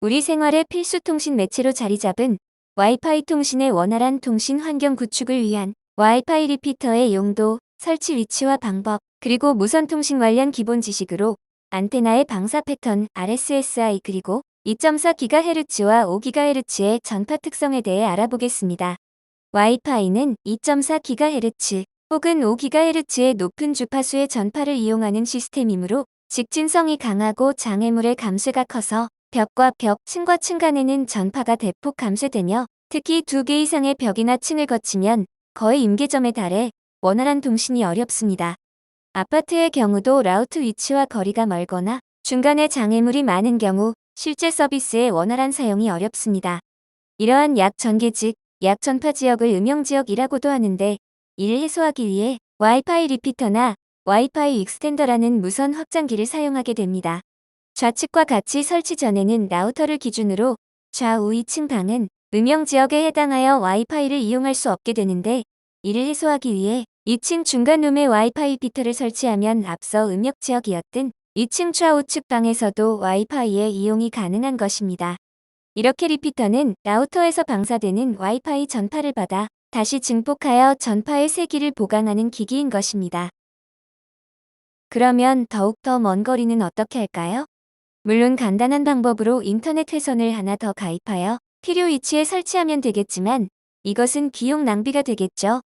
우리 생활의 필수 통신 매체로 자리 잡은 와이파이 통신의 원활한 통신 환경 구축을 위한 와이파이 리피터의 용도, 설치 위치와 방법, 그리고 무선 통신 관련 기본 지식으로 안테나의 방사 패턴 RSSI 그리고 2.4GHz와 5GHz의 전파 특성에 대해 알아보겠습니다. 와이파이는 2.4GHz 혹은 5GHz의 높은 주파수의 전파를 이용하는 시스템이므로 직진성이 강하고 장애물의 감쇄가 커서 벽과 벽, 층과 층 간에는 전파가 대폭 감쇄되며 특히 2개 이상의 벽이나 층을 거치면 거의 임계점에 달해 원활한 통신이 어렵습니다. 아파트의 경우도 라우터 위치와 거리가 멀거나 중간에 장애물이 많은 경우 실제 서비스의 원활한 사용이 어렵습니다. 이러한 약전개 즉 약전파 지역을 음영지역이라고도 하는데 이를 해소하기 위해 와이파이 리피터나 와이파이 익스텐더라는 무선 확장기를 사용하게 됩니다. 좌측과 같이 설치 전에는 라우터를 기준으로 좌우 2층 방은 음영지역에 해당하여 와이파이를 이용할 수 없게 되는데 이를 해소하기 위해 2층 중간룸에 와이파이 리피터를 설치하면 앞서 음역지역이었던 2층 좌우측 방에서도 와이파이의 이용이 가능한 것입니다. 이렇게 리피터는 라우터에서 방사되는 와이파이 전파를 받아 다시 증폭하여 전파의 세기를 보강하는 기기인 것입니다. 그러면 더욱더 먼 거리는 어떻게 할까요? 물론 간단한 방법으로 인터넷 회선을 하나 더 가입하여 필요 위치에 설치하면 되겠지만 이것은 비용 낭비가 되겠죠.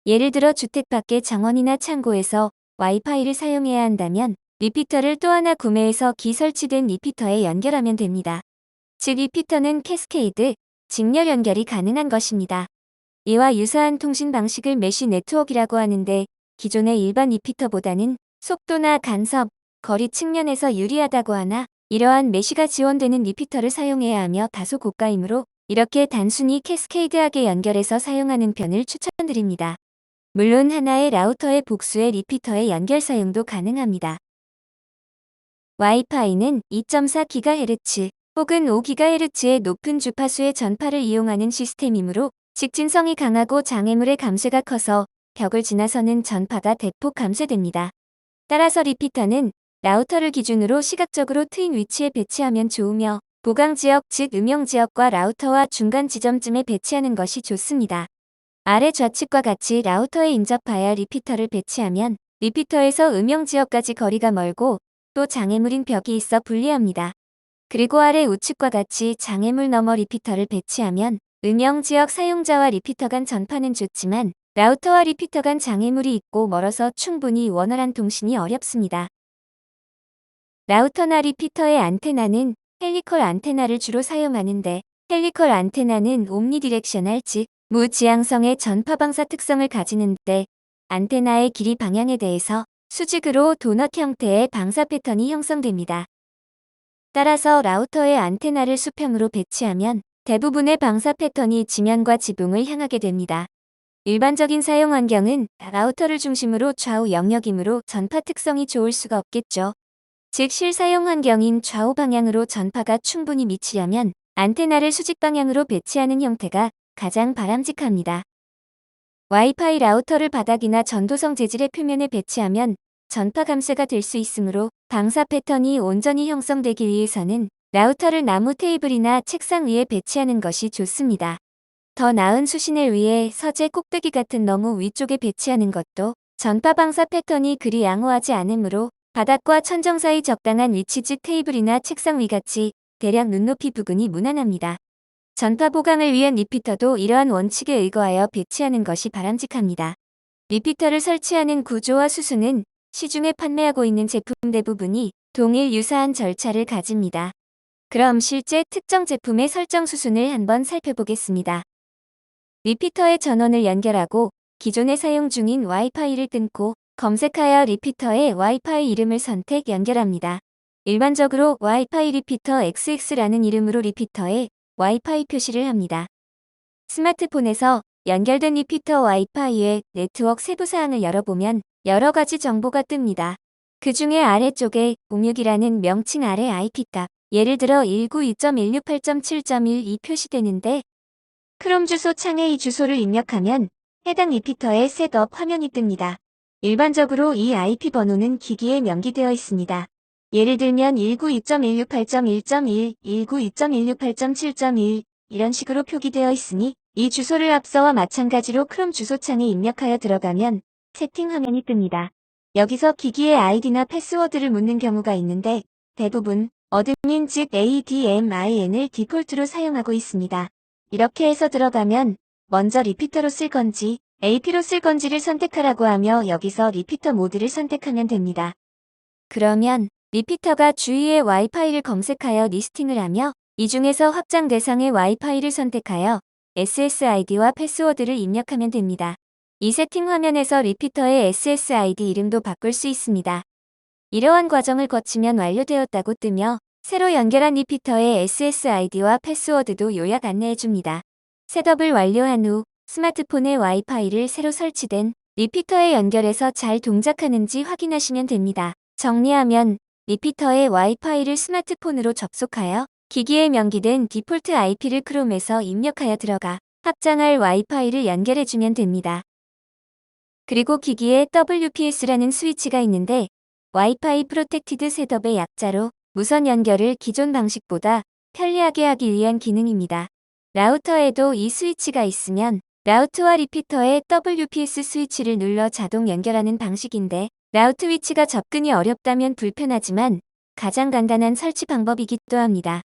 예를 들어 주택 밖의 정원이나 창고에서 와이파이를 사용해야 한다면 리피터를 또 하나 구매해서 기설치된 리피터에 연결하면 됩니다. 즉 리피터는 캐스케이드, 직렬 연결이 가능한 것입니다. 이와 유사한 통신 방식을 메쉬 네트워크라고 하는데 기존의 일반 리피터보다는 속도나 간섭, 거리 측면에서 유리하다고 하나 이러한 메쉬가 지원되는 리피터를 사용해야 하며 다소 고가이므로 이렇게 단순히 캐스케이드하게 연결해서 사용하는 편을 추천드립니다. 물론 하나의 라우터의 복수의 리피터의 연결 사용도 가능합니다. 와이파이는 2.4GHz 혹은 5GHz의 높은 주파수의 전파를 이용하는 시스템이므로 직진성이 강하고 장애물의 감쇄가 커서 벽을 지나서는 전파가 대폭 감쇄됩니다. 따라서 리피터는 라우터를 기준으로 시각적으로 트인 위치에 배치하면 좋으며 보강지역 즉 음영지역과 라우터와 중간 지점쯤에 배치하는 것이 좋습니다. 아래 좌측과 같이 라우터에 인접하여 리피터를 배치하면 리피터에서 음영지역까지 거리가 멀고 또 장애물인 벽이 있어 불리합니다. 그리고 아래 우측과 같이 장애물 너머 리피터를 배치하면 음영지역 사용자와 리피터 간 전파는 좋지만 라우터와 리피터 간 장애물이 있고 멀어서 충분히 원활한 통신이 어렵습니다. 라우터나 리피터의 안테나는 헬리컬 안테나를 주로 사용하는데 헬리컬 안테나는 옴니디렉셔널 즉 무지향성의 전파 방사 특성을 가지는데 안테나의 길이 방향에 대해서 수직으로 도넛 형태의 방사 패턴이 형성됩니다. 따라서 라우터의 안테나를 수평으로 배치하면 대부분의 방사 패턴이 지면과 지붕을 향하게 됩니다. 일반적인 사용 환경은 라우터를 중심으로 좌우 영역이므로 전파 특성이 좋을 수가 없겠죠. 즉 실사용 환경인 좌우 방향으로 전파가 충분히 미치려면 안테나를 수직 방향으로 배치하는 형태가 가장 바람직합니다. 와이파이 라우터를 바닥이나 전도성 재질의 표면에 배치하면 전파 감쇄가 될 수 있으므로 방사 패턴이 온전히 형성되기 위해서는 라우터를 나무 테이블이나 책상 위에 배치하는 것이 좋습니다. 더 나은 수신을 위해 서재 꼭대기 같은 너무 위쪽에 배치하는 것도 전파 방사 패턴이 그리 양호하지 않으므로 바닥과 천정 사이 적당한 위치 즉 테이블이나 책상 위같이 대략 눈높이 부근이 무난합니다. 전파 보강을 위한 리피터도 이러한 원칙에 의거하여 배치하는 것이 바람직합니다. 리피터를 설치하는 구조와 수수는 시중에 판매하고 있는 제품 대부분이 동일 유사한 절차를 가집니다. 그럼 실제 특정 제품의 설정 수순을 한번 살펴보겠습니다. 리피터의 전원을 연결하고 기존에 사용 중인 와이파이를 끊고 검색하여 리피터의 와이파이 이름을 선택 연결합니다. 일반적으로 와이파이 리피터 XX라는 이름으로 리피터에 와이파이 표시를 합니다. 스마트폰에서 연결된 리피터 와이파이의 네트워크 세부사항을 열어보면 여러 가지 정보가 뜹니다. 그 중에 아래쪽에 06이라는 명칭 아래 IP값, 예를 들어 192.168.7.1이 표시되는데 크롬 주소 창에 이 주소를 입력하면 해당 리피터의 셋업 화면이 뜹니다. 일반적으로 이 IP 번호는 기기에 명기되어 있습니다. 예를 들면 192.168.1.1, 192.168.7.1 이런 식으로 표기되어 있으니 이 주소를 앞서와 마찬가지로 크롬 주소창에 입력하여 들어가면 채팅 화면이 뜹니다. 여기서 기기의 아이디나 패스워드를 묻는 경우가 있는데 대부분 어드민 즉 admin을 디폴트로 사용하고 있습니다. 이렇게 해서 들어가면 먼저 리피터로 쓸 건지 AP로 쓸 건지를 선택하라고 하며 여기서 리피터 모드를 선택하면 됩니다. 그러면 리피터가 주위의 와이파이를 검색하여 리스팅을 하며 이 중에서 확장 대상의 와이파이를 선택하여 SSID와 패스워드를 입력하면 됩니다. 이 세팅 화면에서 리피터의 SSID 이름도 바꿀 수 있습니다. 이러한 과정을 거치면 완료되었다고 뜨며 새로 연결한 리피터의 SSID와 패스워드도 요약 안내해줍니다. 셋업을 완료한 후 스마트폰에 와이파이를 새로 설치된 리피터에 연결해서 잘 동작하는지 확인하시면 됩니다. 정리하면 리피터의 와이파이를 스마트폰으로 접속하여 기기에 명기된 디폴트 IP를 크롬에서 입력하여 들어가 확장할 와이파이를 연결해주면 됩니다. 그리고 기기에 WPS라는 스위치가 있는데 와이파이 프로텍티드 셋업의 약자로 무선 연결을 기존 방식보다 편리하게 하기 위한 기능입니다. 라우터에도 이 스위치가 있으면 라우트와 리피터의 WPS 스위치를 눌러 자동 연결하는 방식인데 라우트 위치가 접근이 어렵다면 불편하지만 가장 간단한 설치 방법이기도 합니다.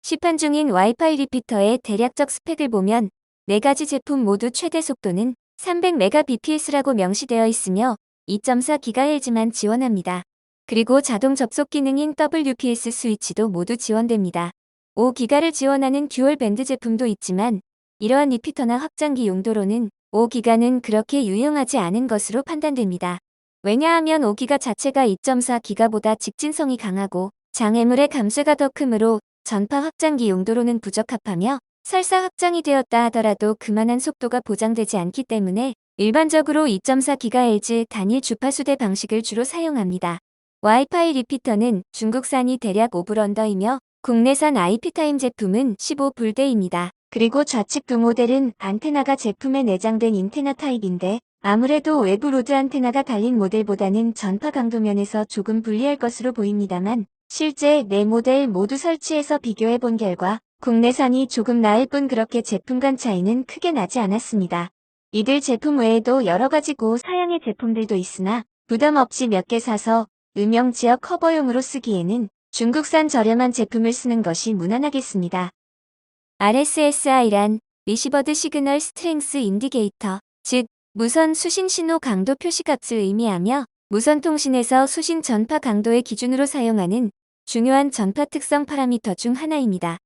시판 중인 와이파이 리피터의 대략적 스펙을 보면 4가지 제품 모두 최대 속도는 300Mbps라고 명시되어 있으며 2.4GHz만 지원합니다. 그리고 자동 접속 기능인 WPS 스위치도 모두 지원됩니다. 5GHz를 지원하는 듀얼 밴드 제품도 있지만 이러한 리피터나 확장기 용도로는 5GHz는 그렇게 유용하지 않은 것으로 판단됩니다. 왜냐하면 5GHz 자체가 2.4GHz보다 직진성이 강하고 장애물의 감쇄가 더 크므로 전파 확장기 용도로는 부적합하며 설사 확장이 되었다 하더라도 그만한 속도가 보장되지 않기 때문에 일반적으로 2.4GHz 단일 주파수대 방식을 주로 사용합니다. 와이파이 리피터는 중국산이 대략 5불 언더이며 국내산 IP타임 제품은 15불대입니다. 그리고 좌측 두 모델은 안테나가 제품에 내장된 인테나 타입인데 아무래도 외부 로드 안테나가 달린 모델보다는 전파 강도 면에서 조금 불리할 것으로 보입니다만 실제 4모델 모두 설치해서 비교해 본 결과 국내산이 조금 나을 뿐 그렇게 제품 간 차이는 크게 나지 않았습니다. 이들 제품 외에도 여러 가지 고사양의 제품들도 있으나 부담 없이 몇 개 사서 음영 지역 커버용으로 쓰기에는 중국산 저렴한 제품을 쓰는 것이 무난하겠습니다. RSSI란 리시버드 시그널 스트렝스 인디게이터, 즉 무선 수신 신호 강도 표시값을 의미하며 무선 통신에서 수신 전파 강도의 기준으로 사용하는 중요한 전파 특성 파라미터 중 하나입니다.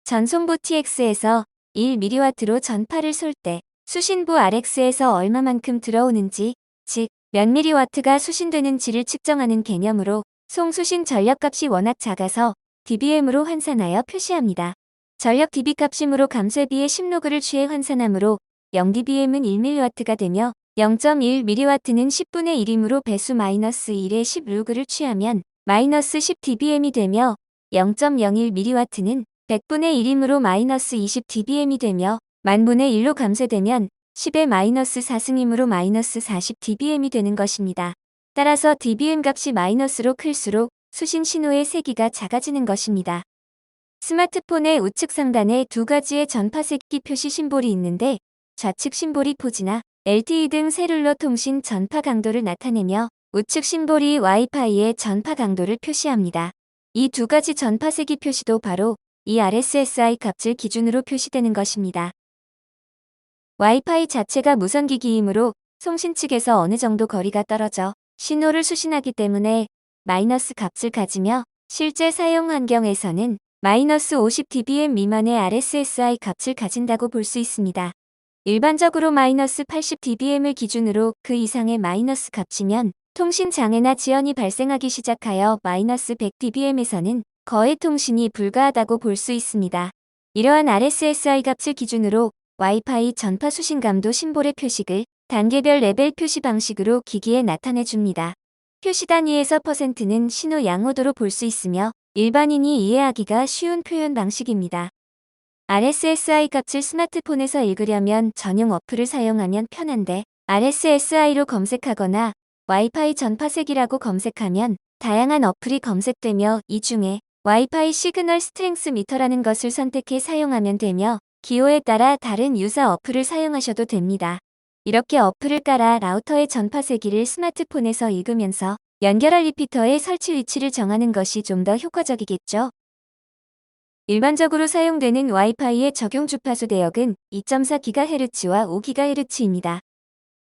전송부 TX에서 1mW로 전파를 쏠 때 수신부 RX에서 얼마만큼 들어오는지, 즉 몇 mW가 수신되는지를 측정하는 개념으로 송수신 전력값이 워낙 작아서 dBm으로 환산하여 표시합니다. 전력 dB 값이므로 감쇄비의 10로그를 취해 환산하므로 0dBm은 1mW가 되며 0.1mW는 10분의 1이므로 배수 -1의 10로그를 취하면 -10dBm이 되며 0.01mW는 100분의 1이므로 -20dBm이 되며 10,000분의 1로 감쇄되면 10의 -4승이므로 -40dBm이 되는 것입니다. 따라서 dBm 값이 마이너스로 클수록 수신 신호의 세기가 작아지는 것입니다. 스마트폰의 우측 상단에 2가지의 전파 세기 표시 심볼이 있는데 좌측 심볼이 4G나 LTE 등 셀룰러 통신 전파 강도를 나타내며 우측 심볼이 와이파이의 전파 강도를 표시합니다. 이 2가지 전파 세기 표시도 바로 이 RSSI 값을 기준으로 표시되는 것입니다. 와이파이 자체가 무선기기이므로 송신 측에서 어느 정도 거리가 떨어져 신호를 수신하기 때문에 마이너스 값을 가지며 실제 사용 환경에서는 -50dBm 미만의 RSSI 값을 가진다고 볼 수 있습니다. 일반적으로 -80dBm을 기준으로 그 이상의 마이너스 값이면 통신 장애나 지연이 발생하기 시작하여 -100dBm에서는 거의 통신이 불가하다고 볼 수 있습니다. 이러한 RSSI 값을 기준으로 와이파이 전파 수신 감도 심볼의 표식을 단계별 레벨 표시 방식으로 기기에 나타내 줍니다. 표시 단위에서 %는 신호 양호도로 볼 수 있으며 일반인이 이해하기가 쉬운 표현 방식입니다. RSSI 값을 스마트폰에서 읽으려면 전용 어플을 사용하면 편한데 RSSI로 검색하거나 와이파이 전파 세기라고 검색하면 다양한 어플이 검색되며 이 중에 와이파이 시그널 스트렝스 미터라는 것을 선택해 사용하면 되며 기호에 따라 다른 유사 어플을 사용하셔도 됩니다. 이렇게 어플을 깔아 라우터의 전파 세기를 스마트폰에서 읽으면서 연결할 리피터의 설치 위치를 정하는 것이 좀 더 효과적이겠죠. 일반적으로 사용되는 와이파이의 적용 주파수 대역은 2.4GHz와 5GHz입니다.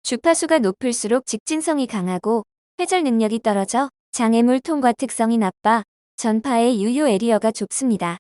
주파수가 높을수록 직진성이 강하고 회절 능력이 떨어져 장애물 통과 특성이 나빠 전파의 유효 에리어가 좁습니다.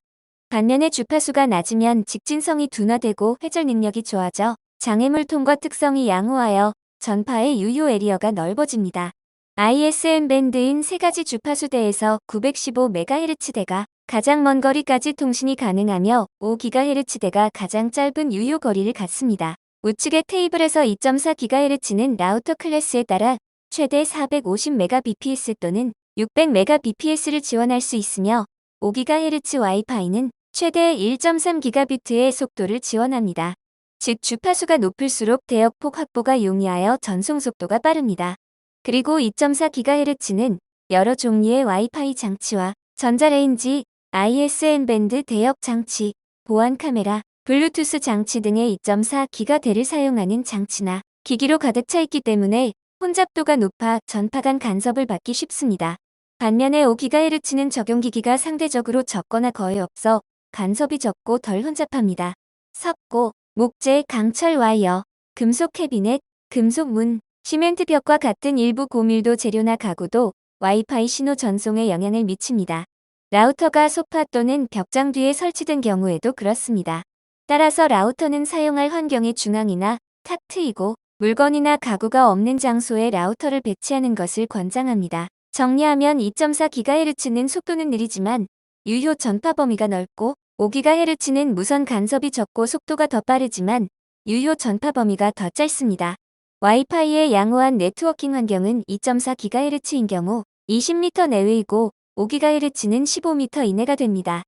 반면에 주파수가 낮으면 직진성이 둔화되고 회절 능력이 좋아져 장애물 통과 특성이 양호하여 전파의 유효 에리어가 넓어집니다. ISM 밴드인 세 가지 주파수대에서 915MHz대가 가장 먼 거리까지 통신이 가능하며 5GHz대가 가장 짧은 유효 거리를 갖습니다. 우측의 테이블에서 2.4GHz는 라우터 클래스에 따라 최대 450Mbps 또는 600Mbps를 지원할 수 있으며 5GHz 와이파이는 최대 1.3Gb의 속도를 지원합니다. 즉 주파수가 높을수록 대역폭 확보가 용이하여 전송 속도가 빠릅니다. 그리고 2.4GHz는 여러 종류의 와이파이 장치와 전자레인지, ISM 밴드 대역 장치, 보안 카메라, 블루투스 장치 등의 2.4GHz를 사용하는 장치나 기기로 가득 차 있기 때문에 혼잡도가 높아 전파 간 간섭을 받기 쉽습니다. 반면에 5GHz는 적용기기가 상대적으로 적거나 거의 없어 간섭이 적고 덜 혼잡합니다. 석고, 목재, 강철 와이어, 금속 캐비넷, 금속 문, 시멘트 벽과 같은 일부 고밀도 재료나 가구도 와이파이 신호 전송에 영향을 미칩니다. 라우터가 소파 또는 벽장 뒤에 설치된 경우에도 그렇습니다. 따라서 라우터는 사용할 환경의 중앙이나 탁 트이고 물건이나 가구가 없는 장소에 라우터를 배치하는 것을 권장합니다. 정리하면 2.4GHz는 속도는 느리지만 유효 전파 범위가 넓고 5GHz는 무선 간섭이 적고 속도가 더 빠르지만 유효 전파 범위가 더 짧습니다. 와이파이의 양호한 네트워킹 환경은 2.4GHz인 경우 20m 내외이고 5GHz는 15m 이내가 됩니다.